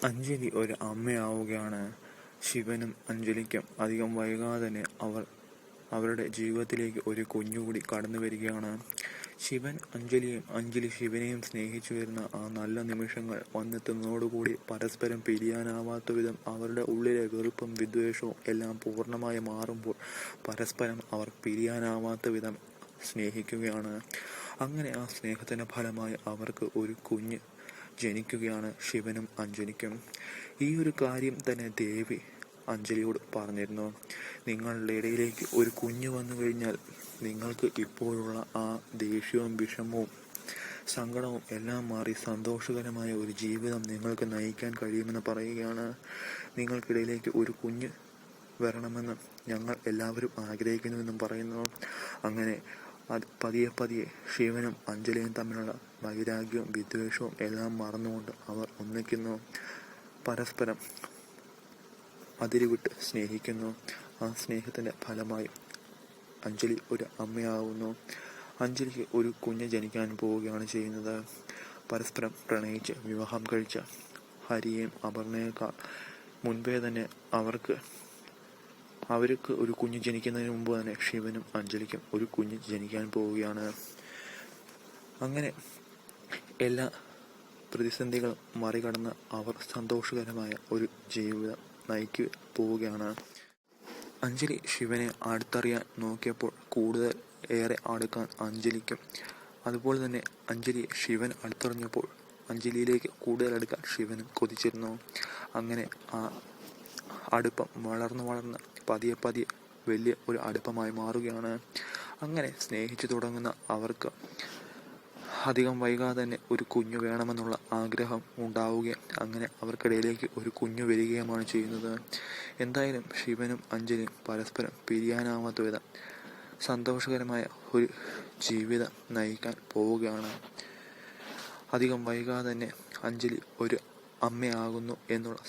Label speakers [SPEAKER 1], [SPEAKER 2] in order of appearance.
[SPEAKER 1] അഞ്ജലി ഒരു അമ്മയാവുകയാണ്. ശിവനും അഞ്ജലിക്കും അധികം വൈകാതെ തന്നെ അവരുടെ ജീവിതത്തിലേക്ക് ഒരു കുഞ്ഞുകൂടി കടന്നു വരികയാണ്. ശിവൻ അഞ്ജലിയും അഞ്ജലി ശിവനെയും സ്നേഹിച്ചു വരുന്ന ആ നല്ല നിമിഷങ്ങൾ വന്നെത്തുന്നതോടുകൂടി പരസ്പരം പിരിയാനാവാത്ത വിധം അവരുടെ ഉള്ളിലെ വെറുപ്പും വിദ്വേഷവും എല്ലാം പൂർണ്ണമായി മാറുമ്പോൾ പരസ്പരം അവർ പിരിയാനാവാത്ത വിധം സ്നേഹിക്കുകയാണ്. അങ്ങനെ ആ സ്നേഹത്തിന്റെ ഫലമായി അവർക്ക് ഒരു കുഞ്ഞ് ജനിക്കുകയാണ് ശിവനും അഞ്ജലിക്കും. ഈ ഒരു കാര്യം തന്നെ ദേവി അഞ്ജലിയോട് പറഞ്ഞിരുന്നു. നിങ്ങളുടെ ഇടയിലേക്ക് ഒരു കുഞ്ഞ് വന്നു കഴിഞ്ഞാൽ നിങ്ങൾക്ക് ഇപ്പോഴുള്ള ആ ദേഷ്യവും വിഷമവും സങ്കടവും എല്ലാം മാറി സന്തോഷകരമായ ഒരു ജീവിതം നിങ്ങൾക്ക് നയിക്കാൻ കഴിയുമെന്ന് പറയുകയാണ്. നിങ്ങൾക്കിടയിലേക്ക് ഒരു കുഞ്ഞ് വരണമെന്ന് ഞങ്ങൾ എല്ലാവരും ആഗ്രഹിക്കുന്നുവെന്നും പറയുന്നു. അങ്ങനെ അത് പതിയെ ശിവനും അഞ്ജലിയും തമ്മിലുള്ള വൈരാഗ്യവും വിദ്വേഷവും എല്ലാം മറന്നുകൊണ്ട് അവർ ഒന്നിക്കുന്നു. പരസ്പരം അതിരുവിട്ട് സ്നേഹിക്കുന്നു. ആ സ്നേഹത്തിന്റെ ഫലമായി അഞ്ജലി ഒരു അമ്മയാവുന്നു. അഞ്ജലിക്ക് ഒരു കുഞ്ഞ് ജനിക്കാൻ പോവുകയാണ് ചെയ്യുന്നത്. പരസ്പരം പ്രണയിച്ച് വിവാഹം കഴിച്ച ഹരിയെയും അപർണയേക്കാൾ മുൻപേ തന്നെ അവർക്ക് ഒരു കുഞ്ഞ് ജനിക്കുന്നതിന് മുമ്പ് തന്നെ ശിവനും അഞ്ജലിക്കും ഒരു കുഞ്ഞ് ജനിക്കാൻ പോവുകയാണ്. അങ്ങനെ എല്ലാ പ്രതിസന്ധികളും മറികടന്ന് അവർ സന്തോഷകരമായ ഒരു ജീവിതം നയിക്ക് പോവുകയാണ്. അഞ്ജലി ശിവനെ അടുത്തറിയാൻ നോക്കിയപ്പോൾ കൂടുതൽ ഏറെ അടുക്കാൻ അഞ്ജലിക്കും, അതുപോലെ തന്നെ അഞ്ജലി ശിവൻ അടുത്തറിഞ്ഞപ്പോൾ അഞ്ജലിയിലേക്ക് കൂടുതൽ അടുക്കാൻ ശിവനും കൊതിച്ചിരുന്നു. അങ്ങനെ ആ അടുപ്പം വളർന്ന് പതിയെ വലിയ ഒരു അടുപ്പമായി മാറുകയാണ്. അങ്ങനെ സ്നേഹിച്ചു തുടങ്ങുന്ന അവർക്ക് അധികം വൈകാതെ തന്നെ ഒരു കുഞ്ഞു വേണമെന്നുള്ള ആഗ്രഹം ഉണ്ടാവുകയും അങ്ങനെ അവർക്കിടയിലേക്ക് ഒരു കുഞ്ഞു വരികയുമാണ് ചെയ്യുന്നത്. എന്തായാലും ശിവനും അഞ്ജലിയും പരസ്പരം പിരിയാനാവാത്ത വിധം സന്തോഷകരമായ ഒരു ജീവിതം നയിക്കാൻ പോവുകയാണ്. അധികം വൈകാതെ തന്നെ അഞ്ജലി ഒരു അമ്മയാകുന്നു എന്നുള്ള